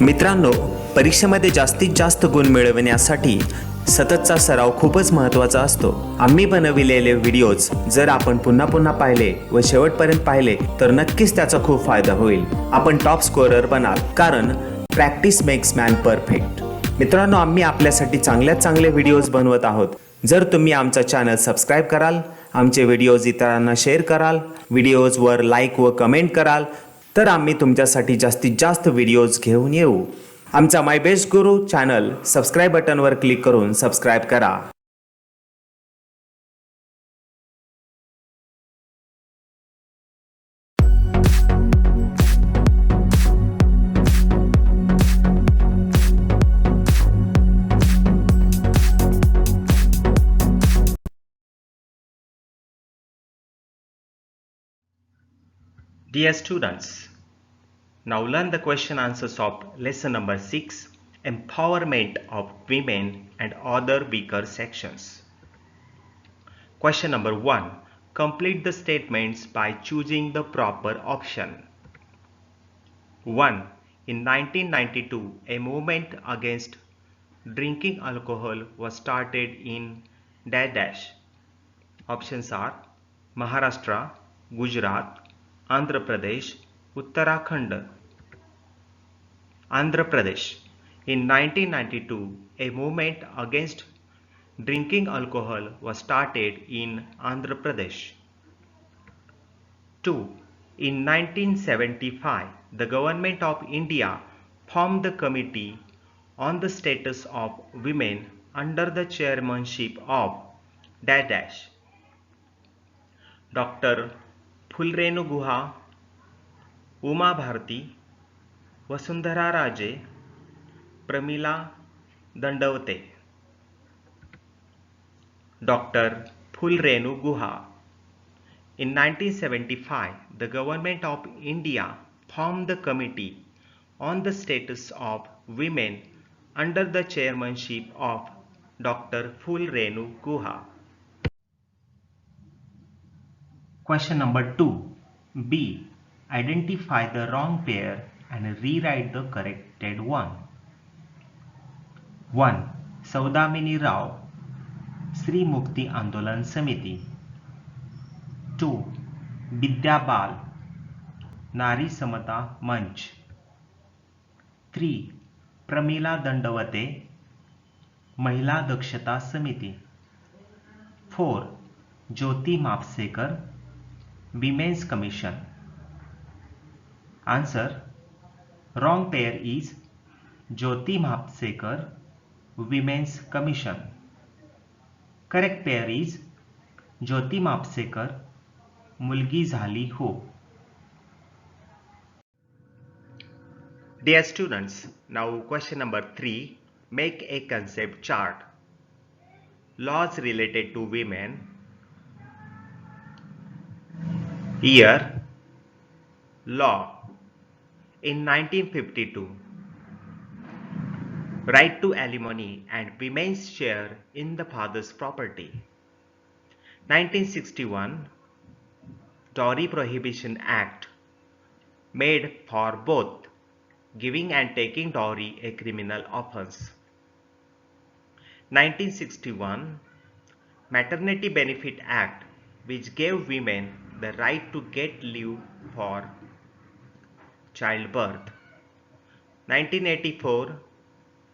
मित्रांनो, परीक्षेमध्ये जास्तीत जास्त गुण मिळवण्यासाठी सततचा सराव खूपच महत्त्वाचा असतो. आम्ही बनविलेले व्हिडिओज जर आपण पुन्हा पुन्हा पाहिले व शेवटपर्यंत पाहिले तर नक्कीच त्याचा खूप फायदा होईल. आपण टॉप स्कोरर बनाल, कारण प्रॅक्टिस मेक्स मॅन परफेक्ट. मित्रांनो, आम्ही आपल्यासाठी चांगले व्हिडिओज बनवत आहोत. जर तुम्ही आमचा चॅनल सबस्क्राईब कराल, आमचे व्हिडिओज इतरांना शेअर कराल, व्हिडिओजवर लाईक व कमेंट कराल, तर आम्ही तुमच्यासाठी जास्तीत जास्त व्हिडिओज घेऊन येऊ. आमचा my best Guru channel subscribe बटनवर click करून सबस्क्राईब करा. Dear students, now learn the question answers of lesson number 6, Empowerment of Women and Other Weaker Sections. Question number 1. Complete the statements by choosing the proper option. 1. In 1992, a movement against drinking alcohol was started in dash. Options are Maharashtra, Gujarat, Andhra Pradesh, Uttarakhand. Andhra Pradesh. In 1992, a movement against drinking alcohol was started in Andhra Pradesh. 2. In 1975, the Government of India formed the Committee on the Status of Women under the chairmanship of dash. Dr. Phulrenu Guha, Uma Bharti, Vasundhara Raje, Pramila Dandavate. Dr. Phulrenu Guha. In 1975, the Government of India formed the Committee on the Status of Women under the chairmanship of Dr. Phulrenu Guha. Question number 2. B. Identify the wrong pair and rewrite the corrected one. 1. Saudamini Rao, Sri Mukti Andolan Samiti. 2. Vidya Bal, Nari Samata Manch. 3. Pramila Dandavate, Mahila Dakshata Samiti. 4. Jyoti Mapsekar, Women's Commission. Answer: wrong pair is Jyoti Mapsekar, Women's Commission. Correct pair is Jyoti Mapsekar, Mulgi Zali Ho. Dear students, now question number 3. Make a concept chart. Laws related to women. Year. Law. In 1952. Right to alimony and women's share in the father's property. 1961. Dowry Prohibition Act made for both giving and taking dowry a criminal offense. 1961. Maternity Benefit Act, which gave women the right to get leave for childbirth. 1984.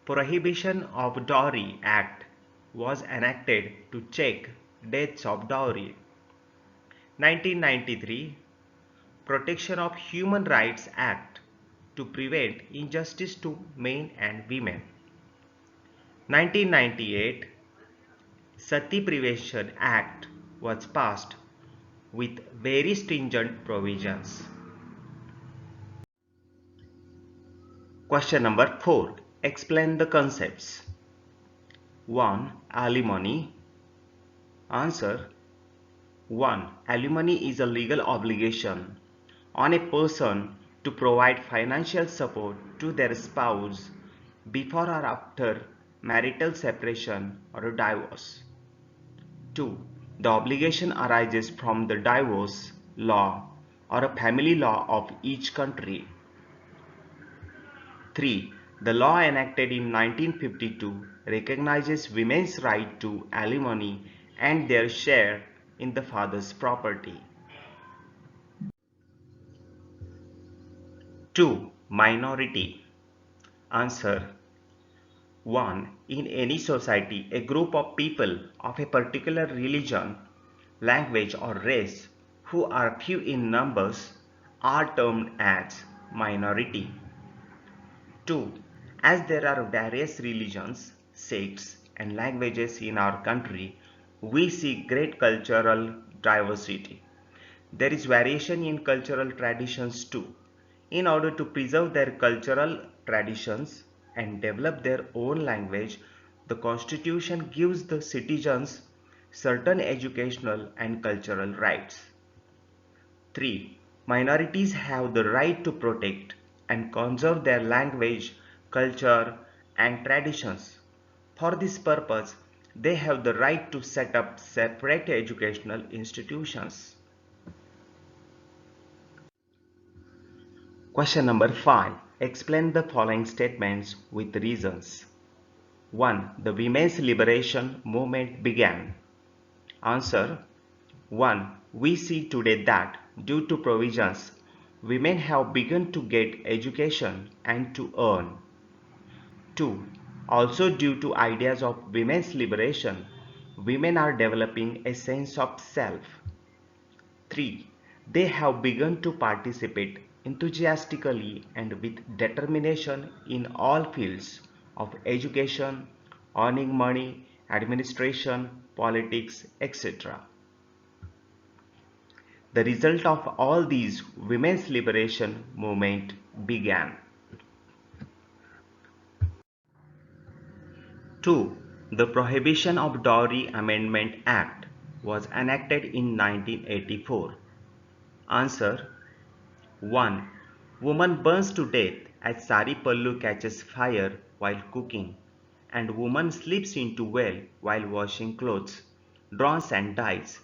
Prohibition of Dowry Act was enacted to check deaths of dowry. 1993. Protection of Human Rights Act to prevent injustice to men and women. 1998. Sati Prevention Act was passed with very stringent provisions. Question number 4. Explain the concepts. 1. Alimony. Answer: 1. Alimony is a legal obligation on a person to provide financial support to their spouse before or after marital separation or a divorce. 2. The obligation arises from the divorce law or a family law of each country. 3. The law enacted in 1952 recognizes women's right to alimony and their share in the father's property. 2. Minority. Answer. 1. In any society, a group of people of a particular religion, language or race who are few in numbers are termed as minority. 2. As there are various religions, sects and languages in our country, we see great cultural diversity. There is variation in cultural traditions too. In order to preserve their cultural traditions and develop their own language, the Constitution gives the citizens certain educational and cultural rights. 3. Minorities have the right to protect and conserve their language, culture, and traditions. For this purpose, they have the right to set up separate educational institutions. Question number 5. Explain the following statements with reasons. 1. The women's liberation movement began. Answer. 1. We see today that due to provisions, women have begun to get education and to earn. 2. Also due to ideas of women's liberation, women are developing a sense of self. 3. They have begun to participate enthusiastically and with determination in all fields of education, earning money, administration, politics, etc. The result of all these women's liberation movement began. 2. The Prohibition of Dowry Amendment Act was enacted in 1984. Answer. 1. Woman burns to death as sari pallu catches fire while cooking, and woman slips into well while washing clothes, drowns and dies.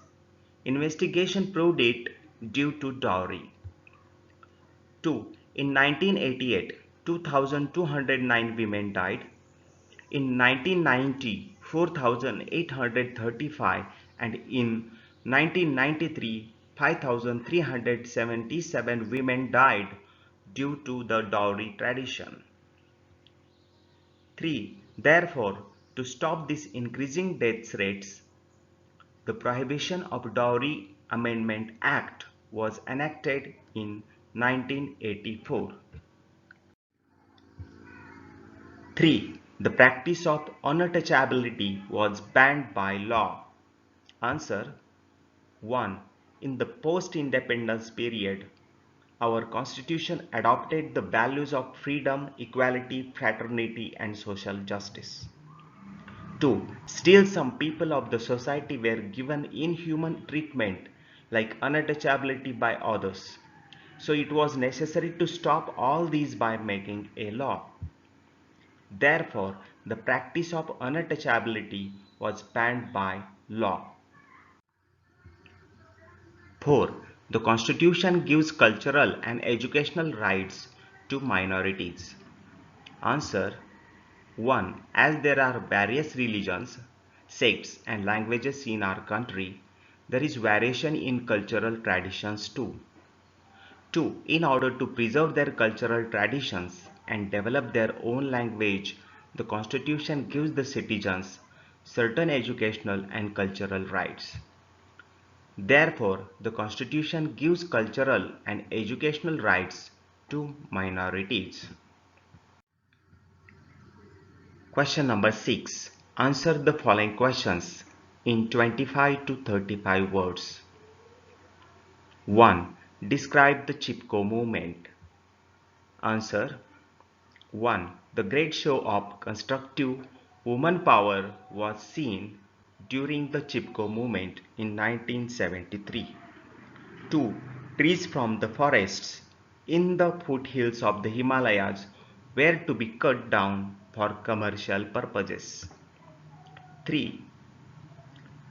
Investigation proved it due to dowry. 2. In 1988, 2,209 women died. In 1990, 4,835, and in 1993, 5,377 women died due to the dowry tradition. 3. Therefore, to stop these increasing death rates, the Prohibition of Dowry Amendment Act was enacted in 1984. 3. The practice of untouchability was banned by law. Answer. 1. In the post-independence period, our Constitution adopted the values of freedom, equality, fraternity, and social justice. 2. Still some people of the society were given inhuman treatment like untouchability by others. So it was necessary to stop all these by making a law. Therefore, the practice of untouchability was banned by law. 4. The Constitution gives cultural and educational rights to minorities. Answer. 1. As there are various religions, sects and languages in our country, there is variation in cultural traditions too. 2. In order to preserve their cultural traditions and develop their own language, the Constitution gives the citizens certain educational and cultural rights. Therefore, the Constitution gives cultural and educational rights to minorities. Question number 6. Answer the following questions in 25 to 35 words. 1. Describe the Chipko movement. Answer. 1. The great show of constructive woman power was seen during the Chipko movement in 1973. 2. Trees from the forests in the foothills of the Himalayas were to be cut down for commercial purposes. 3.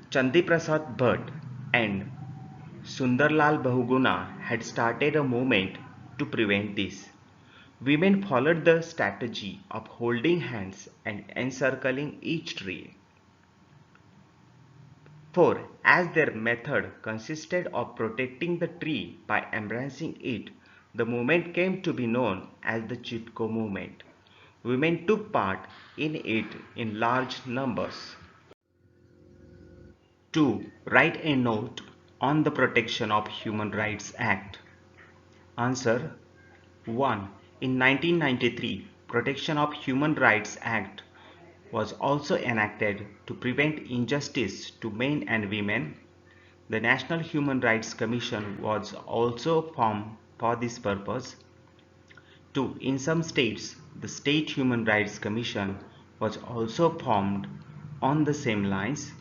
Chandi Prasad Bhatt and Sundarlal Bahuguna had started a movement to prevent this. Women followed the strategy of holding hands and encircling each tree. 4. As their method consisted of protecting the tree by embracing it, the movement came to be known as the Chipko movement. Women took part in it in large numbers. 2. Write a note on the Protection of Human Rights Act. Answer. 1. In 1993, Protection of Human Rights Act was also enacted to prevent injustice to men and women. The National Human Rights Commission was also formed for this purpose. 2. In some states, the State Human Rights Commission was also formed on the same lines.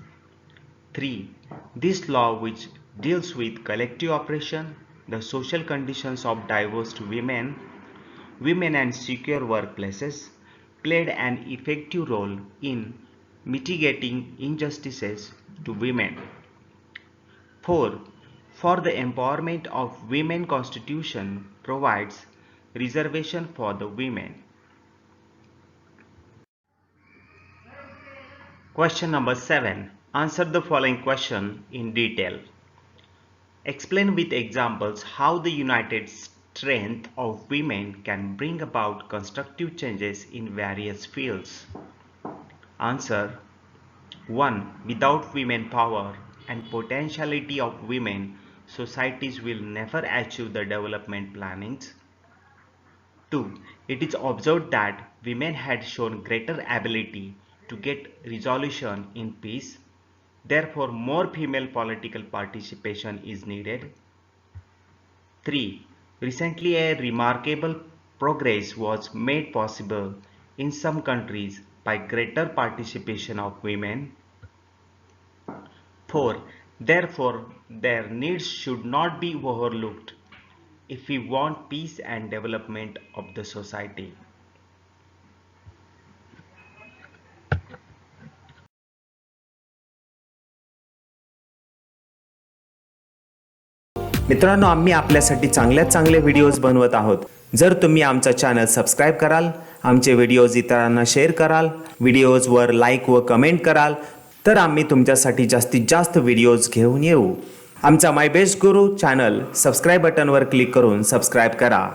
3. This law, which deals with collective oppression, the social conditions of divorced women, women and secure workplaces, played an effective role in mitigating injustices to women. 4. For the empowerment of women, Constitution provides reservation for the women. Question number 7. Answer the following question in detail. Explain with examples how the united strength of women can bring about constructive changes in various fields. Answer. 1. Without women power and potentiality of women, societies will never achieve the development plannings. 2. It is observed that women had shown greater ability to get resolution in peace. Therefore, more female political participation is needed. 3. Recently, a remarkable progress was made possible in some countries by greater participation of women. 4. Therefore, their needs should not be overlooked if we want peace and development of the society. मित्रांनो, आम्ही आपल्यासाठी चांगले videos बनवत आहोत. जर तुम्ही आमचा channel subscribe कराल, आमचे व्हिडिओज इतरांना शेअर कराल, व्हिडिओजवर लाईक व कमेंट कराल, तर आम्ही तुमच्यासाठी जास्तीत जास्त व्हिडिओज घेऊन येऊ. आमचा my best Guru channel subscribe बटनवर click करून सबस्क्राईब करा.